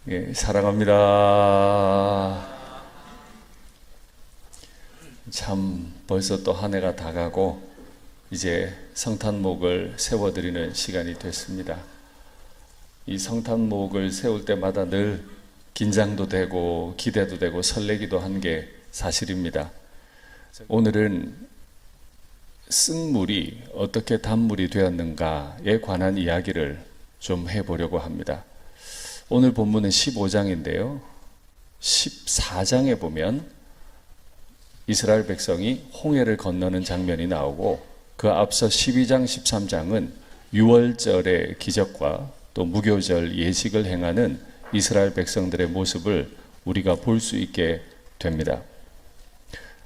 예, 사랑합니다. 참 벌써 또 한 해가 다 가고 이제 성탄목을 세워드리는 시간이 됐습니다. 이 성탄목을 세울 때마다 늘 긴장도 되고 기대도 되고 설레기도 한 게 사실입니다. 오늘은 쓴 물이 어떻게 단물이 되었는가에 관한 이야기를 좀 해보려고 합니다. 오늘 본문은 15장인데요. 14장에 보면 이스라엘 백성이 홍해를 건너는 장면이 나오고 그 앞서 12장, 13장은 유월절의 기적과 또 무교절 예식을 행하는 이스라엘 백성들의 모습을 우리가 볼 수 있게 됩니다.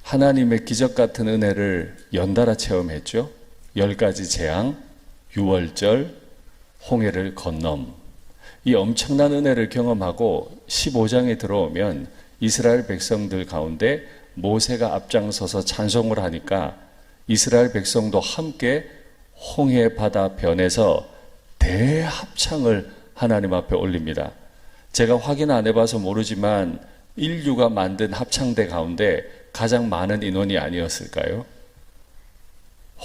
하나님의 기적 같은 은혜를 연달아 체험했죠. 10가지 재앙, 유월절, 홍해를 건넘. 이 엄청난 은혜를 경험하고 15장에 들어오면 이스라엘 백성들 가운데 모세가 앞장서서 찬송을 하니까 이스라엘 백성도 함께 홍해 바다 변에서 대합창을 하나님 앞에 올립니다. 제가 확인 안 해봐서 모르지만 인류가 만든 합창대 가운데 가장 많은 인원이 아니었을까요?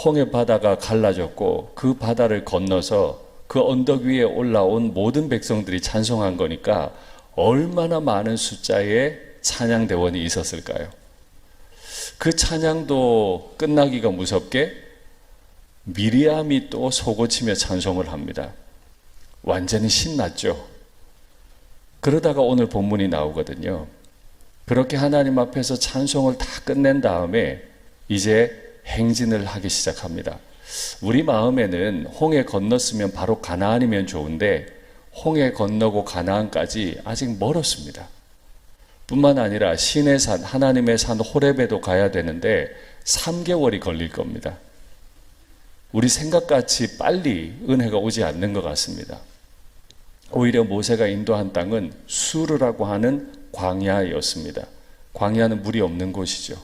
홍해 바다가 갈라졌고 그 바다를 건너서 그 언덕 위에 올라온 모든 백성들이 찬송한 거니까 얼마나 많은 숫자의 찬양대원이 있었을까요? 그 찬양도 끝나기가 무섭게 미리암이 또 속옷치며 찬송을 합니다. 완전히 신났죠. 그러다가 오늘 본문이 나오거든요. 그렇게 하나님 앞에서 찬송을 다 끝낸 다음에 이제 행진을 하기 시작합니다. 우리 마음에는 홍해 건넜으면 바로 가나안이면 좋은데 홍해 건너고 가나안까지 아직 멀었습니다. 뿐만 아니라 신의 산, 하나님의 산 호렙에도 가야 되는데 3개월이 걸릴 겁니다. 우리 생각같이 빨리 은혜가 오지 않는 것 같습니다. 오히려 모세가 인도한 땅은 수르라고 하는 광야였습니다. 광야는 물이 없는 곳이죠.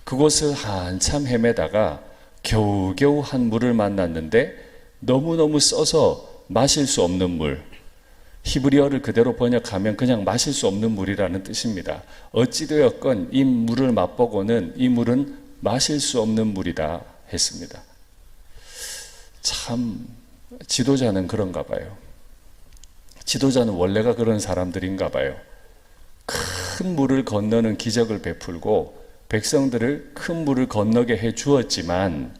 그곳을 한참 헤매다가 겨우겨우 한 물을 만났는데 너무너무 써서 마실 수 없는 물. 히브리어를 그대로 번역하면 그냥 마실 수 없는 물이라는 뜻입니다. 어찌되었건 이 물을 맛보고는 이 물은 마실 수 없는 물이다 했습니다. 참 지도자는 그런가 봐요. 지도자는 원래가 그런 사람들인가 봐요. 큰 물을 건너는 기적을 베풀고 백성들을 큰 물을 건너게 해 주었지만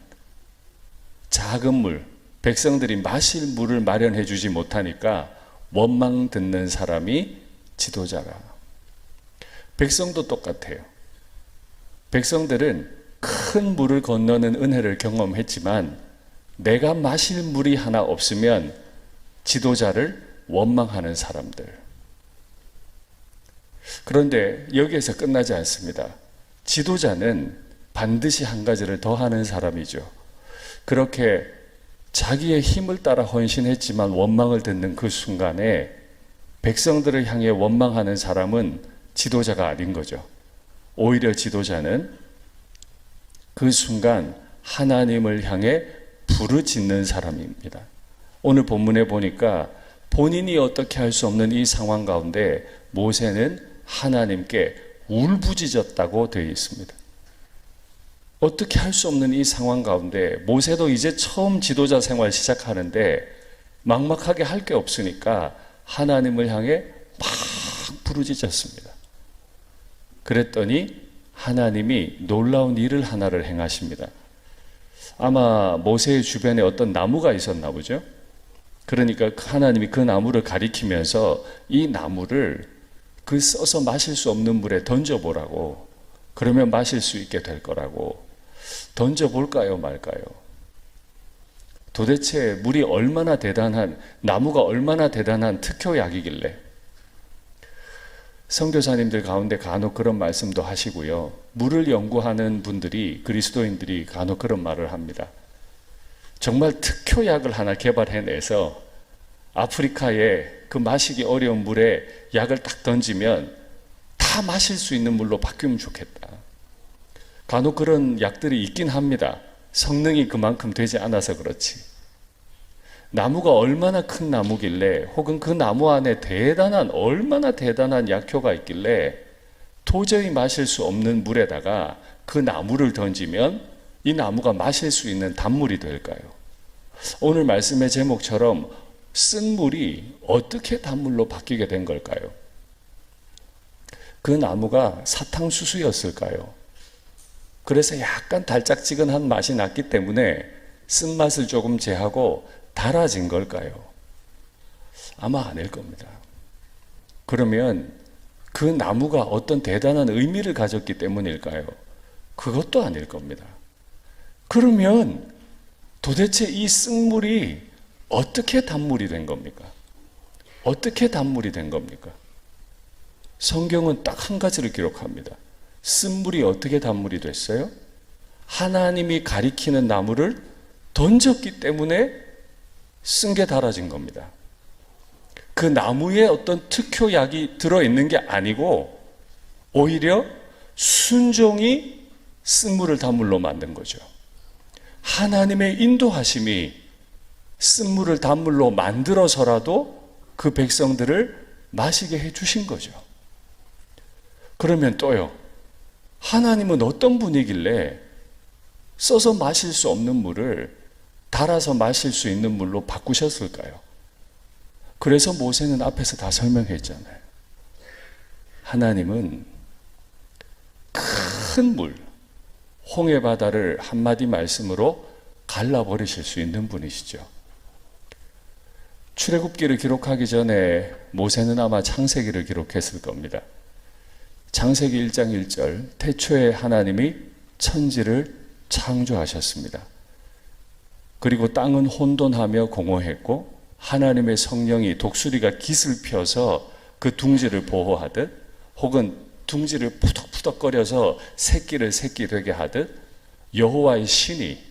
작은 물, 백성들이 마실 물을 마련해 주지 못하니까 원망 듣는 사람이 지도자라. 백성도 똑같아요. 백성들은 큰 물을 건너는 은혜를 경험했지만 내가 마실 물이 하나 없으면 지도자를 원망하는 사람들. 그런데 여기에서 끝나지 않습니다. 지도자는 반드시 한 가지를 더 하는 사람이죠. 그렇게 자기의 힘을 따라 헌신했지만 원망을 듣는 그 순간에 백성들을 향해 원망하는 사람은 지도자가 아닌 거죠. 오히려 지도자는 그 순간 하나님을 향해 부르짖는 사람입니다. 오늘 본문에 보니까 본인이 어떻게 할 수 없는 이 상황 가운데 모세는 하나님께 울부짖었다고 되어 있습니다. 어떻게 할 수 없는 이 상황 가운데 모세도 이제 처음 지도자 생활 시작하는데 막막하게 할 게 없으니까 하나님을 향해 막 부르짖었습니다. 그랬더니 하나님이 놀라운 일을 하나를 행하십니다. 아마 모세의 주변에 어떤 나무가 있었나 보죠. 그러니까 하나님이 그 나무를 가리키면서 이 나무를 그 써서 마실 수 없는 물에 던져보라고, 그러면 마실 수 있게 될 거라고. 던져볼까요 말까요? 도대체 물이 얼마나 대단한, 나무가 얼마나 대단한 특효약이길래. 선교사님들 가운데 간혹 그런 말씀도 하시고요. 물을 연구하는 분들이, 그리스도인들이 간혹 그런 말을 합니다. 정말 특효약을 하나 개발해내서 아프리카에 그 마시기 어려운 물에 약을 딱 던지면 다 마실 수 있는 물로 바뀌면 좋겠다. 간혹 그런 약들이 있긴 합니다. 성능이 그만큼 되지 않아서 그렇지. 나무가 얼마나 큰 나무길래, 혹은 그 나무 안에 얼마나 대단한 약효가 있길래 도저히 마실 수 없는 물에다가 그 나무를 던지면 이 나무가 마실 수 있는 단물이 될까요? 오늘 말씀의 제목처럼 쓴 물이 어떻게 단물로 바뀌게 된 걸까요? 그 나무가 사탕수수였을까요? 그래서 약간 달짝지근한 맛이 났기 때문에 쓴맛을 조금 제하고 달아진 걸까요? 아마 아닐 겁니다. 그러면 그 나무가 어떤 대단한 의미를 가졌기 때문일까요? 그것도 아닐 겁니다. 그러면 도대체 이 쓴물이 어떻게 단물이 된 겁니까? 어떻게 단물이 된 겁니까? 성경은 딱 한 가지를 기록합니다. 쓴물이 어떻게 단물이 됐어요? 하나님이 가리키는 나무를 던졌기 때문에 쓴 게 달아진 겁니다. 그 나무에 어떤 특효약이 들어있는 게 아니고 오히려 순종이 쓴물을 단물로 만든 거죠. 하나님의 인도하심이 쓴물을 단물로 만들어서라도 그 백성들을 마시게 해주신 거죠. 그러면 또요, 하나님은 어떤 분이길래 써서 마실 수 없는 물을 달아서 마실 수 있는 물로 바꾸셨을까요? 그래서 모세는 앞에서 다 설명했잖아요. 하나님은 큰 물, 홍해 바다를 한마디 말씀으로 갈라버리실 수 있는 분이시죠. 출애굽기를 기록하기 전에 모세는 아마 창세기를 기록했을 겁니다. 창세기 1장 1절, 태초에 하나님이 천지를 창조하셨습니다. 그리고 땅은 혼돈하며 공허했고 하나님의 성령이 독수리가 깃을 펴서 그 둥지를 보호하듯, 혹은 둥지를 푸덕푸덕거려서 새끼를 새끼 되게 하듯, 여호와의 신이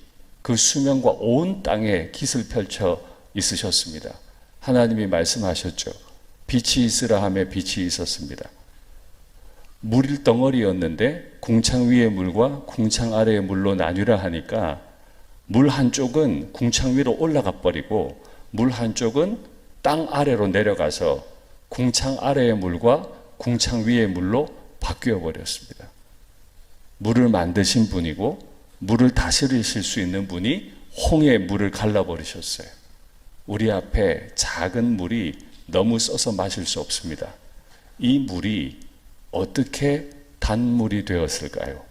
그 수면과 온 땅에 깃을 펼쳐 있으셨습니다. 하나님이 말씀하셨죠. 빛이 있으라 하며 빛이 있었습니다. 물 덩어리였는데 궁창 위의 물과 궁창 아래의 물로 나뉘라 하니까 물 한쪽은 궁창 위로 올라가 버리고 물 한쪽은 땅 아래로 내려가서 궁창 아래의 물과 궁창 위의 물로 바뀌어 버렸습니다. 물을 만드신 분이고 물을 다스리실 수 있는 분이 홍해의 물을 갈라버리셨어요. 우리 앞에 작은 물이 너무 써서 마실 수 없습니다. 이 물이 어떻게 단물이 되었을까요?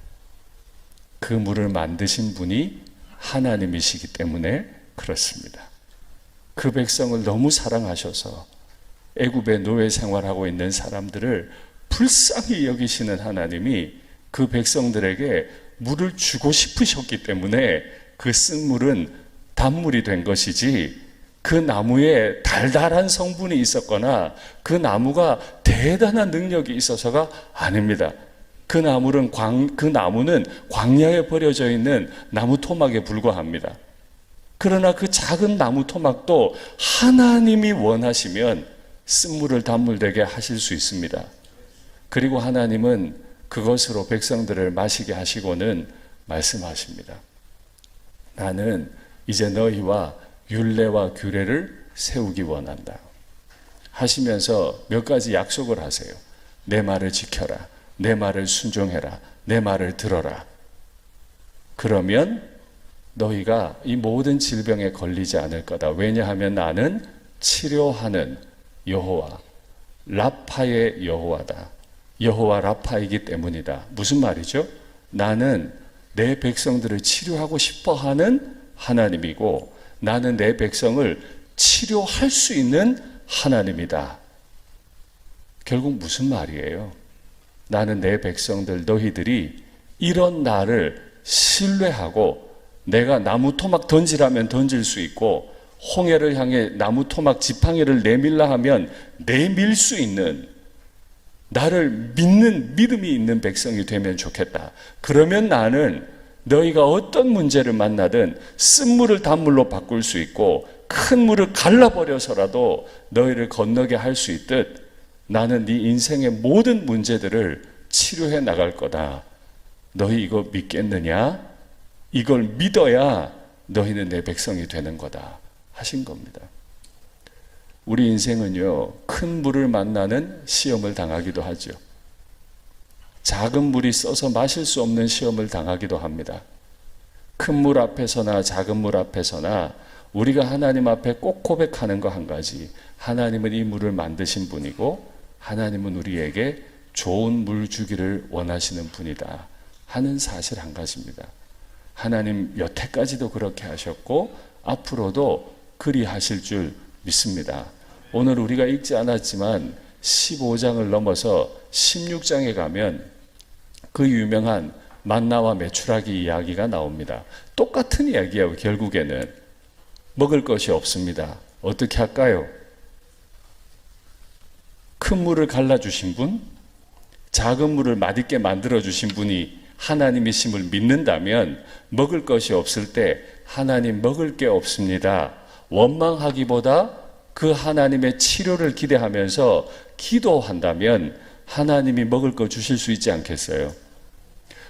그 물을 만드신 분이 하나님이시기 때문에 그렇습니다. 그 백성을 너무 사랑하셔서 애굽의 노예 생활하고 있는 사람들을 불쌍히 여기시는 하나님이 그 백성들에게 물을 주고 싶으셨기 때문에 그 쓴 물은 단물이 된 것이지, 그 나무에 달달한 성분이 있었거나 그 나무가 대단한 능력이 있어서가 아닙니다. 그 나무는 광야에 버려져 있는 나무 토막에 불과합니다. 그러나 그 작은 나무 토막도 하나님이 원하시면 쓴물을 단물되게 하실 수 있습니다. 그리고 하나님은 그것으로 백성들을 마시게 하시고는 말씀하십니다. 나는 이제 너희와 율례와 규례를 세우기 원한다 하시면서 몇 가지 약속을 하세요. 내 말을 지켜라, 내 말을 순종해라, 내 말을 들어라. 그러면 너희가 이 모든 질병에 걸리지 않을 거다. 왜냐하면 나는 치료하는 여호와, 라파의 여호와다. 여호와 라파이기 때문이다. 무슨 말이죠? 나는 내 백성들을 치료하고 싶어 하는 하나님이고 나는 내 백성을 치료할 수 있는 하나님이다. 결국 무슨 말이에요? 나는 내 백성들, 너희들이 이런 나를 신뢰하고 내가 나무 토막 던지라면 던질 수 있고 홍해를 향해 나무 토막 지팡이를 내밀라 하면 내밀 수 있는, 나를 믿는 믿음이 있는 백성이 되면 좋겠다. 그러면 나는 너희가 어떤 문제를 만나든 쓴물을 단물로 바꿀 수 있고 큰 물을 갈라버려서라도 너희를 건너게 할 수 있듯 나는 네 인생의 모든 문제들을 치료해 나갈 거다. 너희 이거 믿겠느냐? 이걸 믿어야 너희는 내 백성이 되는 거다 하신 겁니다. 우리 인생은요, 큰 물을 만나는 시험을 당하기도 하죠. 작은 물이 써서 마실 수 없는 시험을 당하기도 합니다. 큰 물 앞에서나 작은 물 앞에서나 우리가 하나님 앞에 꼭 고백하는 거 한 가지. 하나님은 이 물을 만드신 분이고 하나님은 우리에게 좋은 물 주기를 원하시는 분이다 하는 사실 한 가지입니다. 하나님 여태까지도 그렇게 하셨고 앞으로도 그리 하실 줄 믿습니다. 오늘 우리가 읽지 않았지만 15장을 넘어서 16장에 가면 그 유명한 만나와 메추라기 이야기가 나옵니다. 똑같은 이야기예요. 결국에는 먹을 것이 없습니다. 어떻게 할까요? 큰 물을 갈라주신 분, 작은 물을 맛있게 만들어주신 분이 하나님이심을 믿는다면 먹을 것이 없을 때 하나님 먹을 게 없습니다. 원망하기보다 그 하나님의 치료를 기대하면서 기도한다면 하나님이 먹을 거 주실 수 있지 않겠어요?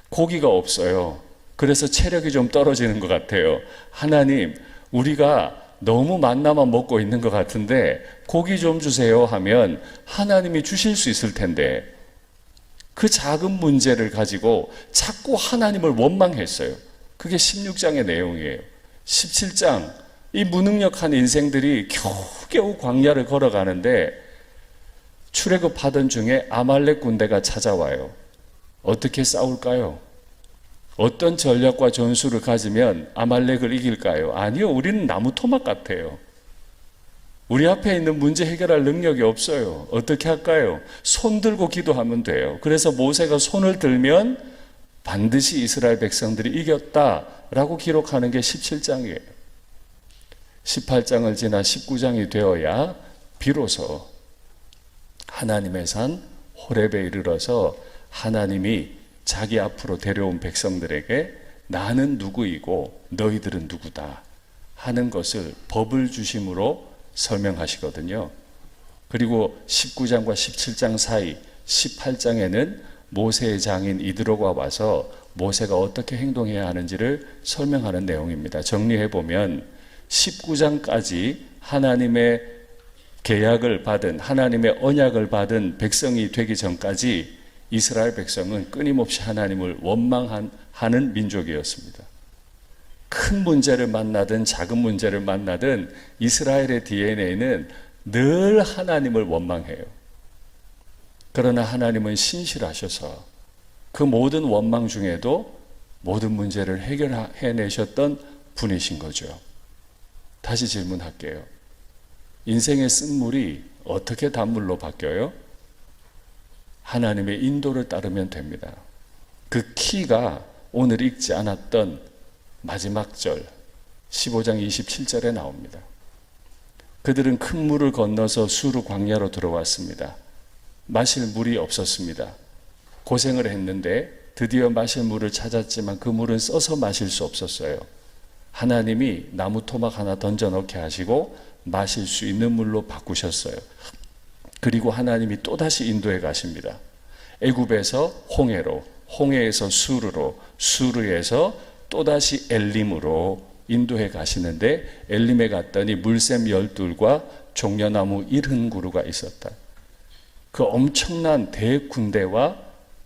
고기가 없어요. 그래서 체력이 좀 떨어지는 것 같아요. 하나님, 우리가 너무 만나만 먹고 있는 것 같은데 고기 좀 주세요 하면 하나님이 주실 수 있을 텐데 그 작은 문제를 가지고 자꾸 하나님을 원망했어요. 그게 16장의 내용이에요. 17장, 이 무능력한 인생들이 겨우겨우 광야를 걸어가는데 출애굽하던 중에 아말렉 군대가 찾아와요. 어떻게 싸울까요? 어떤 전략과 전술을 가지면 아말렉을 이길까요? 아니요, 우리는 나무 토막 같아요. 우리 앞에 있는 문제 해결할 능력이 없어요. 어떻게 할까요? 손 들고 기도하면 돼요. 그래서 모세가 손을 들면 반드시 이스라엘 백성들이 이겼다라고 기록하는 게 17장이에요. 18장을 지나 19장이 되어야 비로소 하나님의 산 호렙에 이르러서 하나님이 자기 앞으로 데려온 백성들에게 나는 누구이고 너희들은 누구다 하는 것을 법을 주심으로 설명하시거든요. 그리고 19장과 17장 사이 18장에는 모세의 장인 이드로가 와서 모세가 어떻게 행동해야 하는지를 설명하는 내용입니다. 정리해보면 19장까지 하나님의 계약을 받은, 하나님의 언약을 받은 백성이 되기 전까지 이스라엘 백성은 끊임없이 하나님을 원망하는 민족이었습니다. 큰 문제를 만나든 작은 문제를 만나든 이스라엘의 DNA는 늘 하나님을 원망해요. 그러나 하나님은 신실하셔서 그 모든 원망 중에도 모든 문제를 해결해내셨던 분이신 거죠. 다시 질문할게요. 인생의 쓴물이 어떻게 단물로 바뀌어요? 하나님의 인도를 따르면 됩니다. 그 키가 오늘 읽지 않았던 마지막 절 15장 27절에 나옵니다. 그들은 큰 물을 건너서 수르 광야로 들어왔습니다. 마실 물이 없었습니다. 고생을 했는데 드디어 마실 물을 찾았지만 그 물은 써서 마실 수 없었어요. 하나님이 나무 토막 하나 던져 넣게 하시고 마실 수 있는 물로 바꾸셨어요. 그리고 하나님이 또다시 인도해 가십니다. 애굽에서 홍해로, 홍해에서 수르로, 수르에서 또다시 엘림으로 인도해 가시는데 엘림에 갔더니 물샘 12과 종려나무 70그루가 있었다. 그 엄청난 대군대와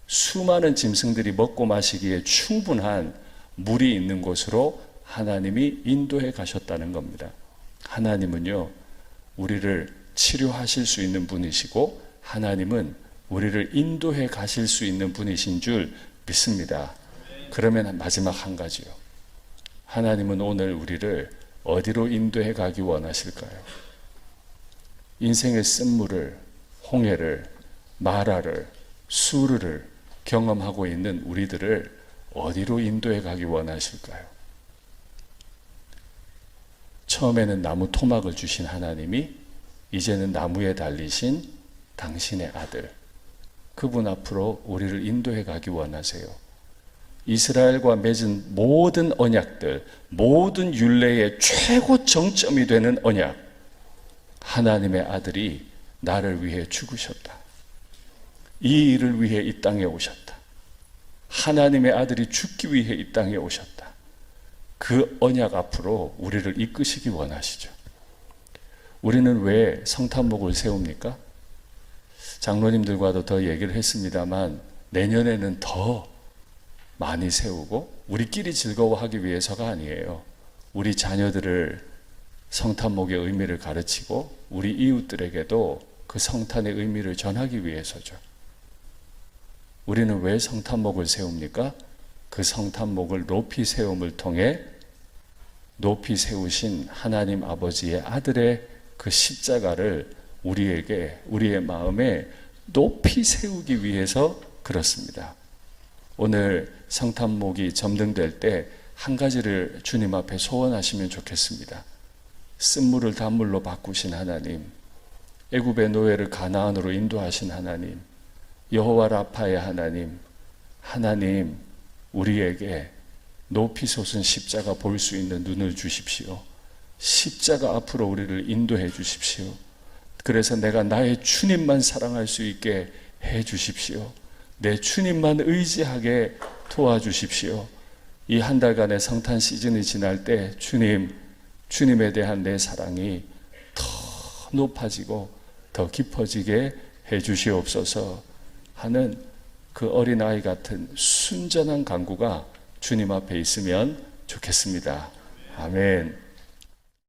수많은 짐승들이 먹고 마시기에 충분한 물이 있는 곳으로 하나님이 인도해 가셨다는 겁니다. 하나님은요, 우리를 치료하실 수 있는 분이시고 하나님은 우리를 인도해 가실 수 있는 분이신 줄 믿습니다. 그러면 마지막 한 가지요. 하나님은 오늘 우리를 어디로 인도해 가기 원하실까요? 인생의 쓴물을, 홍해를, 마라를, 수르를 경험하고 있는 우리들을 어디로 인도해 가기 원하실까요? 처음에는 나무 토막을 주신 하나님이 이제는 나무에 달리신 당신의 아들, 그분 앞으로 우리를 인도해 가기 원하세요. 이스라엘과 맺은 모든 언약들, 모든 율례의 최고 정점이 되는 언약, 하나님의 아들이 나를 위해 죽으셨다. 이 일을 위해 이 땅에 오셨다. 하나님의 아들이 죽기 위해 이 땅에 오셨다. 그 언약 앞으로 우리를 이끄시기 원하시죠. 우리는 왜 성탄목을 세웁니까? 장로님들과도 더 얘기를 했습니다만 내년에는 더 많이 세우고 우리끼리 즐거워하기 위해서가 아니에요. 우리 자녀들을 성탄목의 의미를 가르치고 우리 이웃들에게도 그 성탄의 의미를 전하기 위해서죠. 우리는 왜 성탄목을 세웁니까? 그 성탄목을 높이 세움을 통해 높이 세우신 하나님 아버지의 아들의 그 십자가를 우리에게, 우리의 마음에 높이 세우기 위해서 그렇습니다. 오늘 성탄목이 점등될 때 한 가지를 주님 앞에 소원하시면 좋겠습니다. 쓴물을 단물로 바꾸신 하나님, 애굽의 노예를 가나안으로 인도하신 하나님, 여호와 라파의 하나님, 하나님 우리에게 높이 솟은 십자가 볼 수 있는 눈을 주십시오. 십자가 앞으로 우리를 인도해 주십시오. 그래서 내가 나의 주님만 사랑할 수 있게 해 주십시오. 내 주님만 의지하게 도와주십시오. 이 한 달간의 성탄 시즌이 지날 때 주님에 대한 내 사랑이 더 높아지고 더 깊어지게 해 주시옵소서 하는 그 어린아이 같은 순전한 간구가 주님 앞에 있으면 좋겠습니다. 아멘.